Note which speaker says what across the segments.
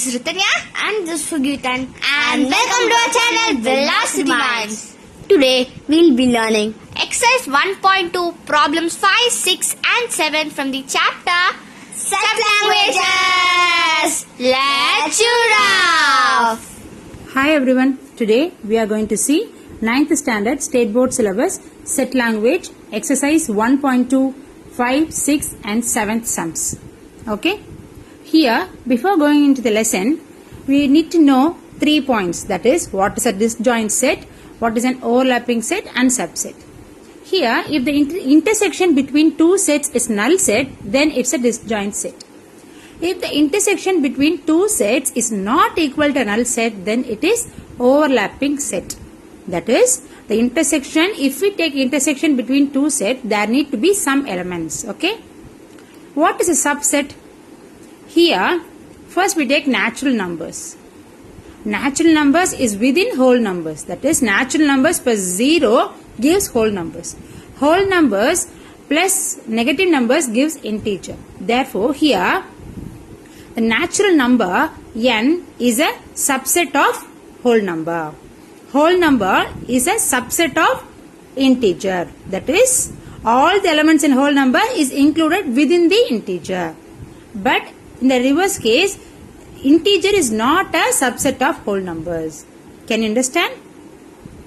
Speaker 1: This is Ritanya and this is Sugitan and welcome to our channel Velocity Minds. Today we'll be learning exercise 1.2 problems 5, 6 and 7 from the chapter Set Languages. Let's shoot off.
Speaker 2: Hi everyone. Today we are going to see 9th standard state board syllabus set language exercise 1.2 5, 6 and 7th sums. Okay. Here, before going into the lesson, we need to know 3 points. That is, what is a disjoint set, what is an overlapping set and subset. Here, if the intersection between two sets is null set, then it's a disjoint set. If the intersection between two sets is not equal to null set, then it is overlapping set. That is, the intersection, if we take intersection between two sets, there need to be some elements. Okay. What is a subset? Here, first we take natural numbers. Natural numbers is within whole numbers. That is, natural numbers plus 0 gives whole numbers. Whole numbers plus negative numbers gives integer. Therefore, here, the natural number n is a subset of whole number. Whole number is a subset of integer. That is, all the elements in whole number is included within the integer. But in the reverse case, integer is not a subset of whole numbers. Can you understand?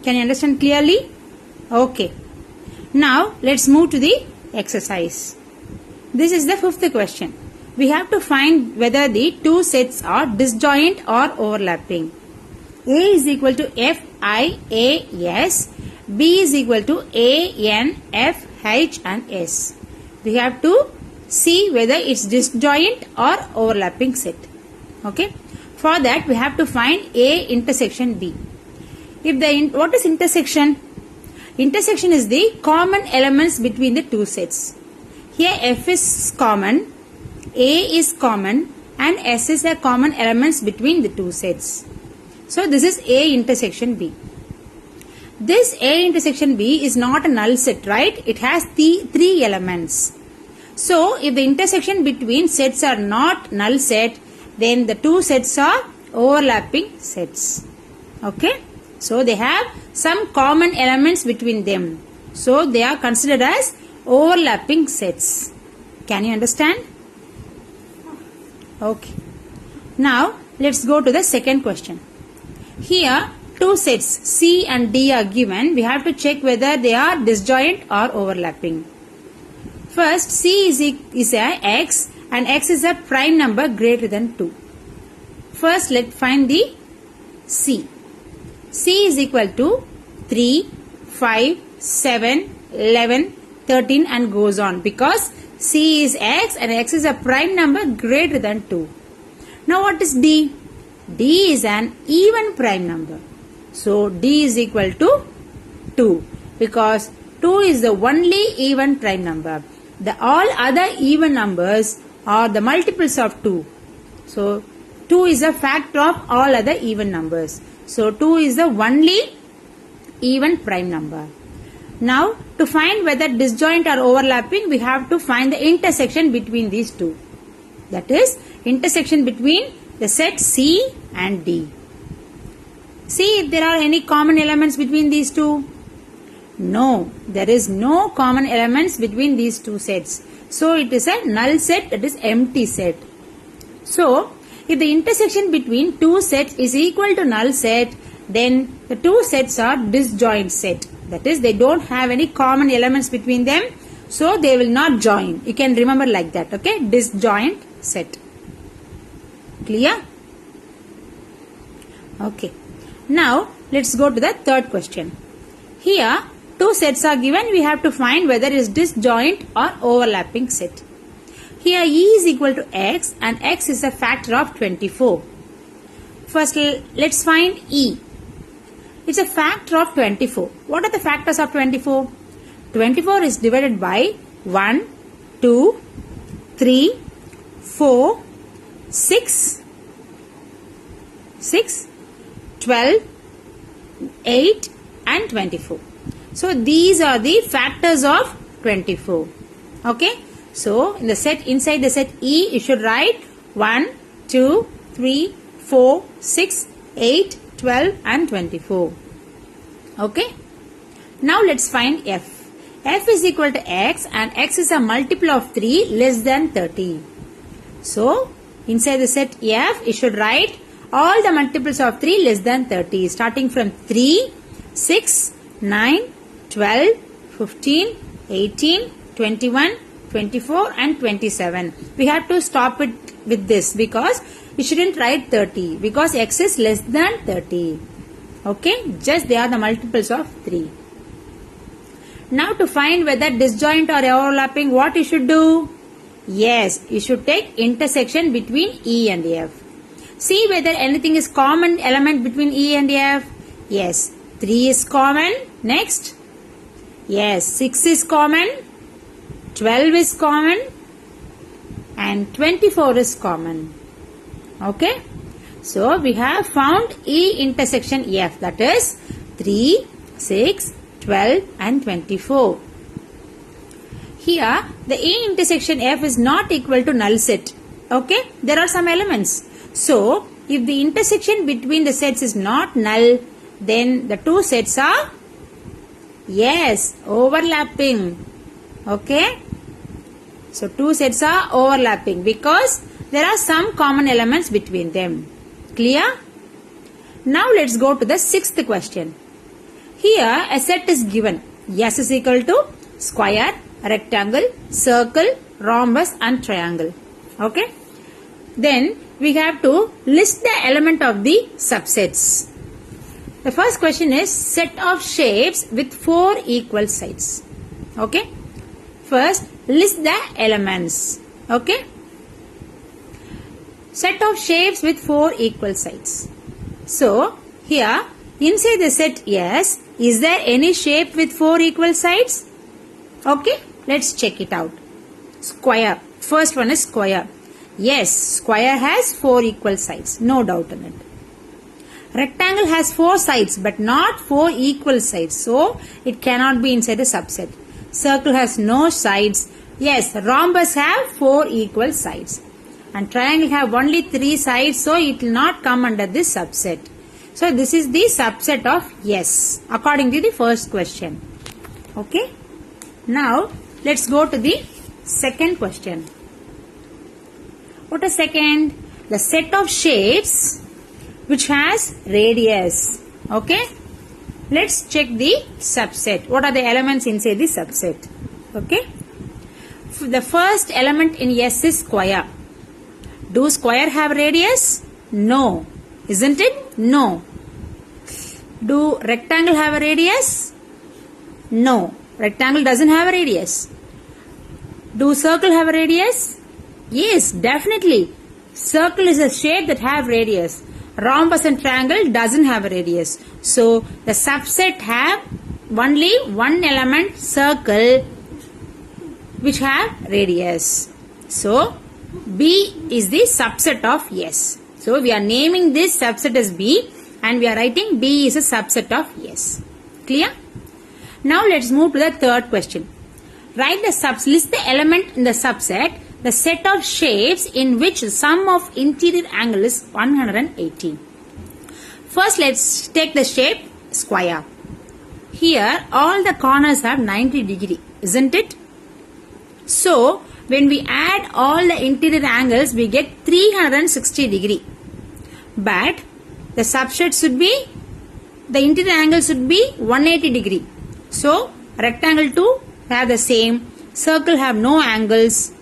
Speaker 2: Can you understand clearly? Okay. Now, let's move to the exercise. This is the 5th question. We have to find whether the two sets are disjoint or overlapping. A is equal to F, I, A, S. B is equal to A, N, F, H and S. We have to see whether it's disjoint or overlapping set. Okay. For that, we have to find A intersection B. What is intersection? Intersection is the common elements between the two sets. Here F is common, A is common and S is the common elements between the two sets. So this is A intersection B. This A intersection B is not a null set, right? It has the 3 elements. So if the intersection between sets are not null set, then the two sets are overlapping sets. Okay. So they have some common elements between them. So they are considered as overlapping sets. Can you understand? Okay. Now let's go to the second question. Here two sets C and D are given. We have to check whether they are disjoint or overlapping. First, C is a X and X is a prime number greater than 2. First, let's find the C. C is equal to 3, 5, 7, 11, 13 and goes on because C is X and X is a prime number greater than 2. Now what is D? D is an even prime number. So D is equal to 2 because 2 is the only even prime number. All other even numbers are the multiples of 2. So 2 is a factor of all other even numbers. So 2 is the only even prime number. Now to find whether disjoint or overlapping, we have to find the intersection between these two. That is, intersection between the set C and D. See if there are any common elements between these two. No, there is no common elements between these two sets. So it is a null set, that is empty set. So if the intersection between two sets is equal to null set, then the two sets are disjoint set. That is, they don't have any common elements between them, so they will not join. You can remember like that. Okay, disjoint set. Clear? Okay. Now let's go to the third question. Here two sets are given. We have to find whether it is disjoint or overlapping set. Here E is equal to X and X is a factor of 24. First, let's find E. It's a factor of 24. What are the factors of 24? 24 is divided by 1, 2, 3, 4, 6, 12, 8 and 24. So these are the factors of 24. Okay. So in the set, inside the set E, you should write 1, 2, 3, 4, 6, 8, 12 and 24. Okay. Now let's find f. F is equal to x and x is a multiple of 3 less than 30. So, inside the set f, you should write all the multiples of 3 less than 30. Starting from 3, 6, 9, 12, 15, 18, 21, 24 and 27. We have to stop it with this because we shouldn't write 30 because x is less than 30. Okay, just they are the multiples of 3. Now to find whether disjoint or overlapping, what you should do? Yes, you should take intersection between E and F. See whether anything is common element between E and F. Yes, 3 is common. Next. Yes, 6 is common. 12 is common. And 24 is common. Okay. So we have found E intersection F, that is 3, 6, 12 and 24. Here the E intersection F is not equal to null set. Okay, there are some elements. So if the intersection between the sets is not null, then the two sets are, yes, overlapping. Okay, so two sets are overlapping because there are some common elements between them. Clear? Now let's go to the sixth question. Here a set is given. S is equal to square, rectangle, circle, rhombus and triangle. Okay. Then we have to list the element of the subsets. The first question is set of shapes with 4 equal sides. Okay. First list the elements. Okay. Set of shapes with 4 equal sides. So here inside the set S, is there any shape with 4 equal sides? Okay, let's check it out. Square. First one is square. Yes, square has 4 equal sides. No doubt in it. Rectangle has 4 sides but not 4 equal sides. So, it cannot be inside the subset. Circle has no sides. Yes, rhombus have 4 equal sides. And triangle have only 3 sides. So, it will not come under this subset. So, this is the subset of S according to the first question. Okay. Now, let's go to the second question. What is second? The set of shapes which has radius. Okay. Let's check the subset. What are the elements inside the subset? Okay. The first element in S is square. Do square have radius? No. Isn't it? No. Do rectangle have a radius? No. Rectangle doesn't have a radius. Do circle have a radius? Yes, definitely. Circle is a shape that have radius. Rhombus and triangle doesn't have a radius. So, the subset have only one element, circle, which have radius. So, B is the subset of S. So, we are naming this subset as B and we are writing B is a subset of S. Clear? Now, let's move to the third question. Write the list the element in the subset, the set of shapes in which the sum of interior angle is 180. First, let's take the shape square. Here, all the corners have 90 degree, isn't it? So, when we add all the interior angles, we get 360 degree. But, the subset should be, the interior angle should be 180 degree. So, rectangle 2 have the same, circle have no angles,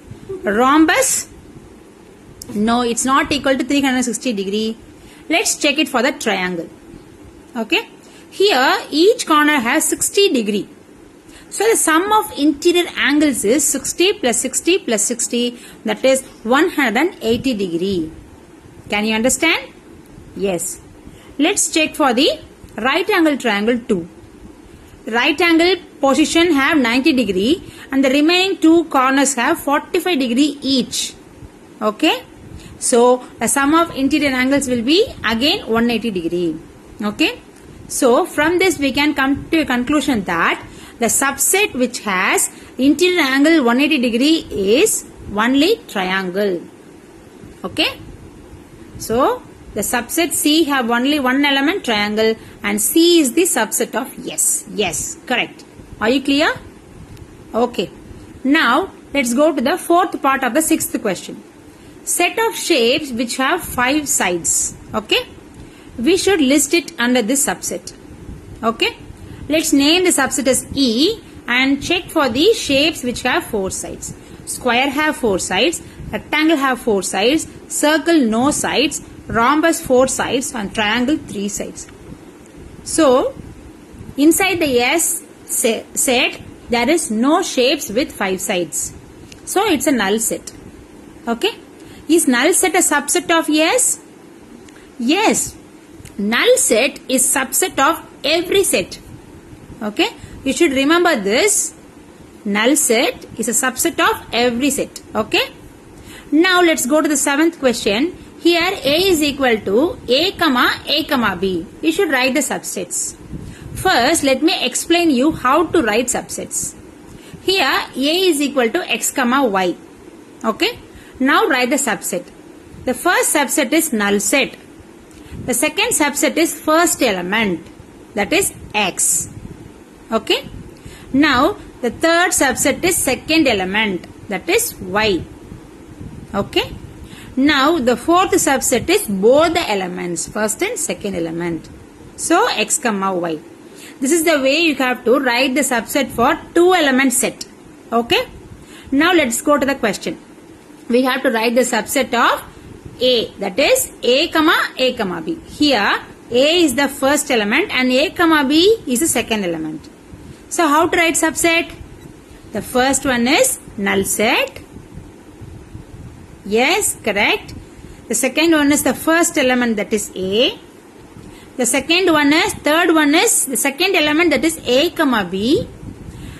Speaker 2: rhombus, no, it's not equal to 360 degree. Let's check it for the triangle. Okay. Here, each corner has 60 degree. So, the sum of interior angles is 60 plus 60 plus 60, that is 180 degree. Can you understand? Yes. Let's check for the right angle triangle 2. Right angle position have 90 degree and the remaining two corners have 45 degree each. Okay. So, the sum of interior angles will be again 180 degree. Okay. So, from this we can come to a conclusion that the subset which has interior angle 180 degree is only triangle. Okay. So, The subset C have only one element, triangle, and C is the subset of S. Yes, correct. Are you clear? Okay. Now, let's go to the fourth part of the sixth question. Set of shapes which have 5 sides. Okay. We should list it under this subset. Okay. Let's name the subset as E and check for the shapes which have 4 sides. Square have 4 sides, rectangle have 4 sides, circle no sides, rhombus 4 sides, and triangle 3 sides. So, inside the S set, there is no shapes with 5 sides. So, it's a null set. Okay. Is null set a subset of S? Yes. Null set is subset of every set. Okay. You should remember this. Null set is a subset of every set. Okay. Now let's go to the 7th question. Here A is equal to A, B. You should write the subsets. First, let me explain you how to write subsets. Here A is equal to X, Y. Okay. Now write the subset. The first subset is null set. The second subset is first element. That is X. Okay. Now the third subset is second element. That is Y. Okay. Now the fourth subset is both the elements, first and second element. So X, Y. This is the way you have to write the subset for 2 element set. Okay. Now let's go to the question. We have to write the subset of A, that is A, B. Here A is the first element and A, B is the second element. So how to write subset? The first one is null set. Yes, correct. The second one is the first element, that is A. The third one is the second element, that is A, B.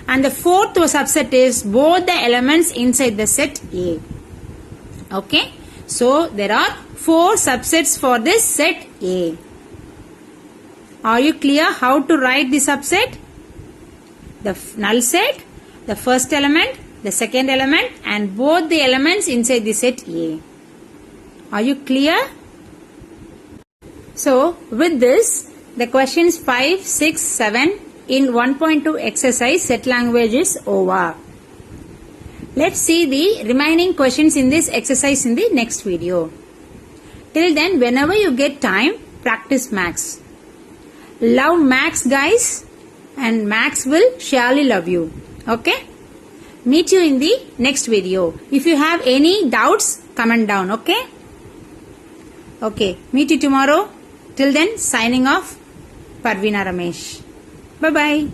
Speaker 2: And the fourth subset is both the elements inside the set A. Okay. So there are 4 subsets for this set A. Are you clear how to write the subset? The null set, the first element, the second element, and both the elements inside the set A. Are you clear? So with this, the questions 5, 6, 7 in 1.2 exercise set language is over. Let's see the remaining questions in this exercise in the next video. Till then, whenever you get time, practice maths. Love maths, guys, and maths will surely love you. Okay? Meet you in the next video. If you have any doubts, comment down. Okay? Okay. Meet you tomorrow. Till then, signing off. Parveena Ramesh. Bye-bye.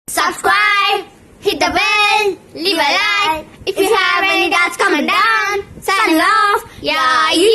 Speaker 1: Subscribe, hit the bell, leave a like. If you have any doubts, comment down. Signing off. Yeah, you